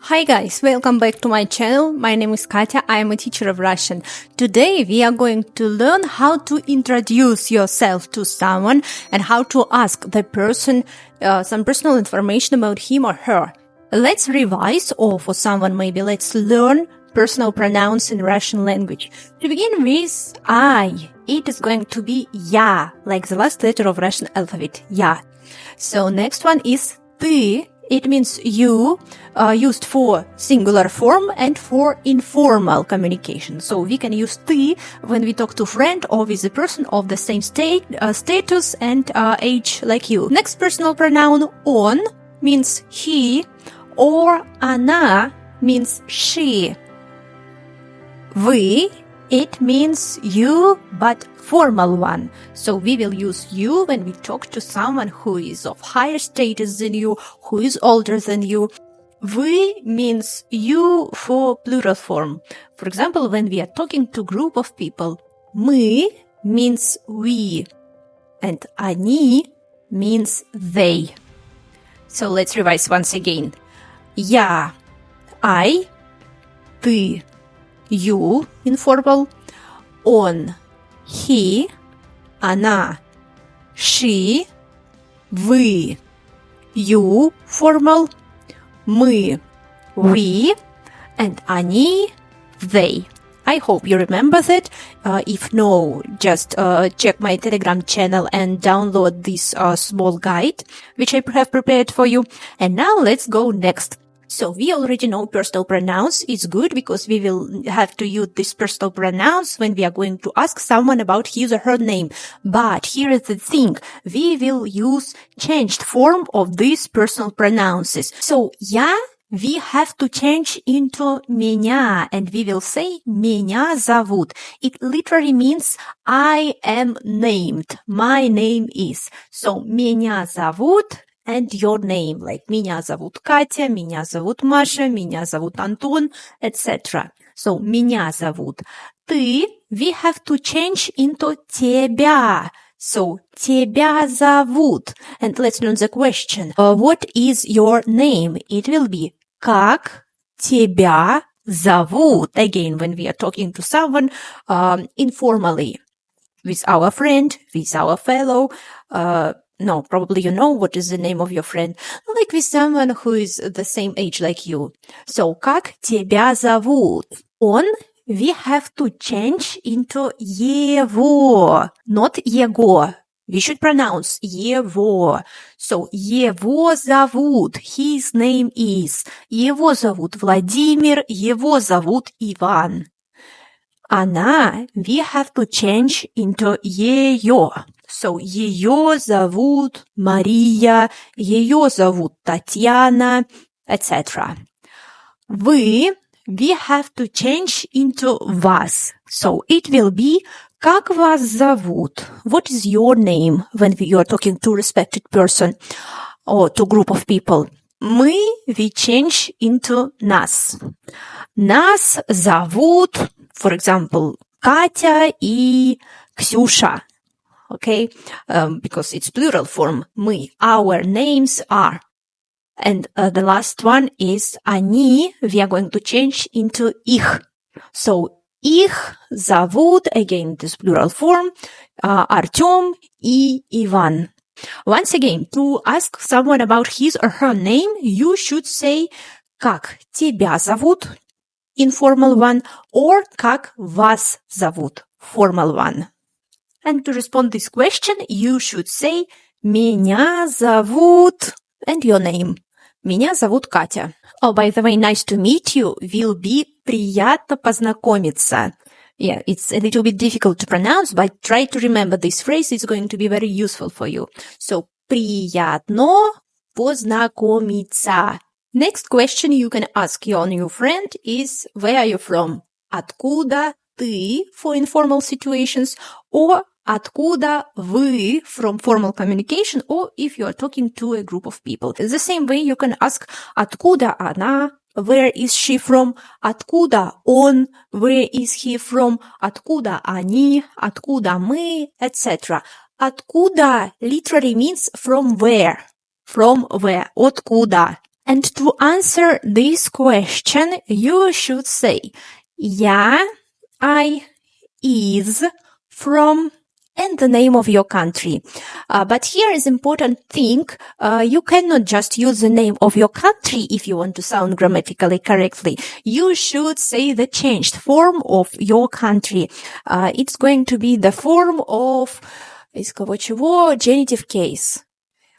Hi guys, welcome back to my channel. My name is Katya. I am a teacher of Russian. Today we are going to learn how to introduce yourself to someone and how to ask the person some personal information about him or her. Let's revise, or for someone maybe let's learn personal pronouns in Russian language. To begin with, I. It is going to be я, like the last letter of Russian alphabet, я. So next one is ты. It means you, used for singular form and for informal communication. So we can use ты when we talk to a friend or with a person of the same status and age like you. Next personal pronoun он means he, or она means she. Вы, it means you, but formal one. So we will use you when we talk to someone who is of higher status than you, who is older than you. Вы means you for plural form. For example, when we are talking to a group of people, мы means we, and они means they. So let's revise once again. Я, I, ты, you, informal, он, he, она, she, вы, you, formal, мы, we, and они, they. I hope you remember that. If no, just check my Telegram channel and download this small guide, which I have prepared for you. And now let's go next. So we already know personal pronouns. It's good because we will have to use these personal pronouns when we are going to ask someone about his or her name. But here is the thing. We will use changed form of these personal pronouns. So я, we have to change into меня, and we will say меня зовут. It literally means I am named. My name is. So меня зовут. And your name, like меня зовут Катя, меня зовут Маша, меня зовут Антон, etc. So, меня зовут. Ты, we have to change into тебя. So, тебя зовут. And let's learn the question. What is your name? It will be как тебя зовут. Again, when we are talking to someone informally, with our friend, with our fellow, no, probably you know what is the name of your friend. Like with someone who is the same age like you. So, как тебя зовут? Он, we have to change into его, not его. We should pronounce его. So, его зовут. His name is. Его зовут Владимир. Его зовут Иван. Она, we have to change into ее. So, ее зовут Мария, ее зовут Татьяна, etc. Вы, we have to change into вас. So, it will be как вас зовут? What is your name when you are talking to a respected person or to a group of people? Мы, we change into нас. Нас зовут, for example, Катя и Ксюша. Okay, because it's plural form. Мы, our names are. And the last one is они. We are going to change into их. So, их зовут, again, this plural form, Артем и Иван. Once again, to ask someone about his or her name, you should say как тебя зовут, informal one, or как вас зовут, formal one. And to respond to this question, you should say меня зовут and your name. Меня зовут Катя. Oh, by the way, nice to meet you will be приятно познакомиться. Yeah, it's a little bit difficult to pronounce, but try to remember this phrase. It's going to be very useful for you. So, приятно познакомиться. Next question you can ask your new friend is, where are you from? Откуда ты for informal situations, or откуда вы from formal communication, or if you are talking to a group of people. The same way you can ask откуда она, where is she from, откуда он, where is he from, откуда они, откуда мы, etc. Откуда literally means from where, откуда. And to answer this question, you should say я, I, is, from, and the name of your country. But here is important thing. You cannot just use the name of your country if you want to sound grammatically correctly. You should say the changed form of your country. It's going to be the form of genitive case.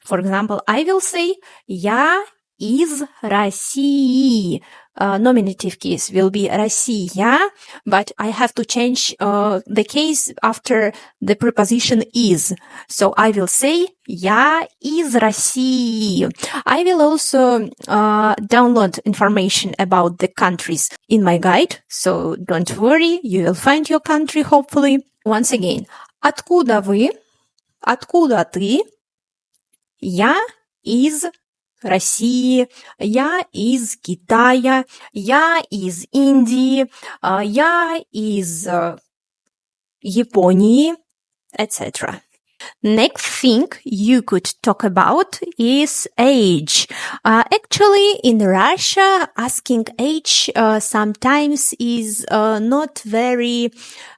For example, I will say я из России. Nominative case will be Россия, but I have to change the case after the preposition is. So I will say я из России. I will also download information about the countries in my guide, so don't worry, you will find your country hopefully. Once again, откуда вы? Откуда ты? Я из России, я из Китая, я из Индии, я из Японии, etc. Next thing you could talk about is age. Actually, in Russia, asking age sometimes is not very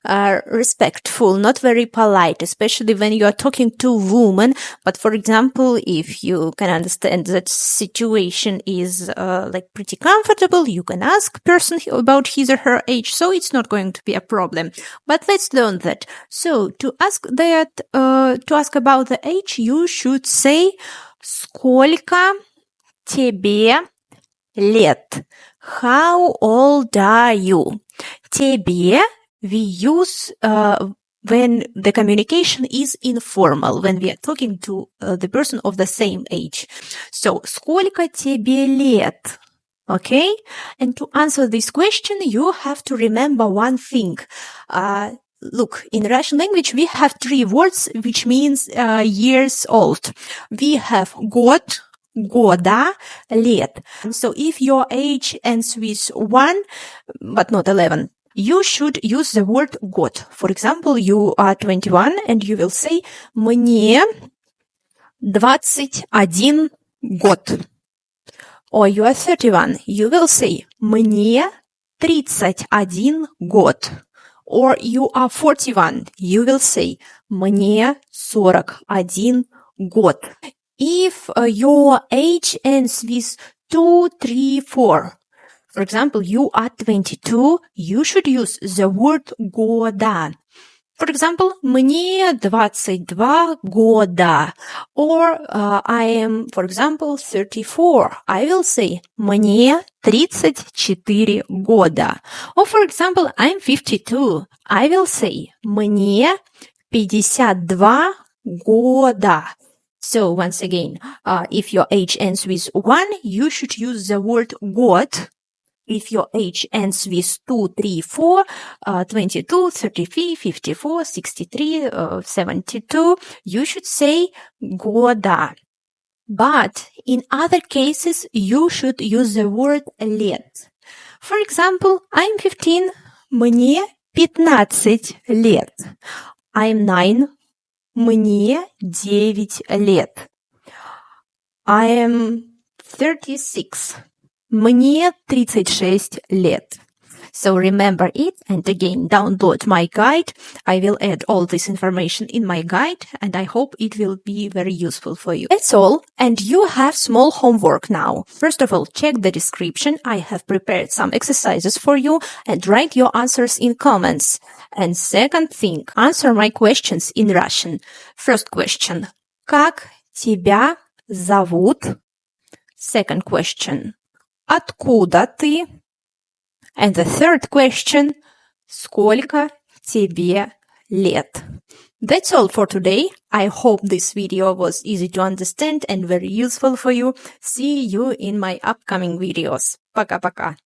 respectful, not very polite, especially when you are talking to women. But for example, if you can understand that situation is like pretty comfortable, you can ask person about his or her age, so it's not going to be a problem. But let's learn that. So to ask about the age, you should say сколько тебе лет? How old are you? Тебе we use when the communication is informal, when we are talking to the person of the same age. So, сколько тебе лет? Okay? And to answer this question, you have to remember one thing. Look, in Russian language, we have three words, which means years old. We have год, года, лет. So if your age ends with 1, but not 11, you should use the word год. For example, you are 21 and you will say мне 21 год. Or you are 31, you will say мне 31 год. Or you are 41, you will say мне 41 год. If your age ends with 2, 3, 4, for example, you are 22, you should use the word года. For example, мне 22 года. Or I am, for example, 34. I will say мне 34 года. Or for example, I'm 52. I will say мне 52 года. So once again, if your age ends with 1, you should use the word год. If your age ends with 2, 3, 4, 22, 33, 54, 63, 72, you should say года. But in other cases, you should use the word лет. For example, I'm 15, мне 15 лет. I'm 9, мне 9 лет. I am 36. Мне 36 лет. So remember it, and again, download my guide. I will add all this information in my guide, and I hope it will be very useful for you. That's all, and you have small homework now. First of all, check the description. I have prepared some exercises for you, and write your answers in comments. And second thing, answer my questions in Russian. First question. Как тебя зовут? Second question. Откуда ты? And the third question, сколько тебе лет? That's all for today. I hope this video was easy to understand and very useful for you. See you in my upcoming videos. Пока-пока.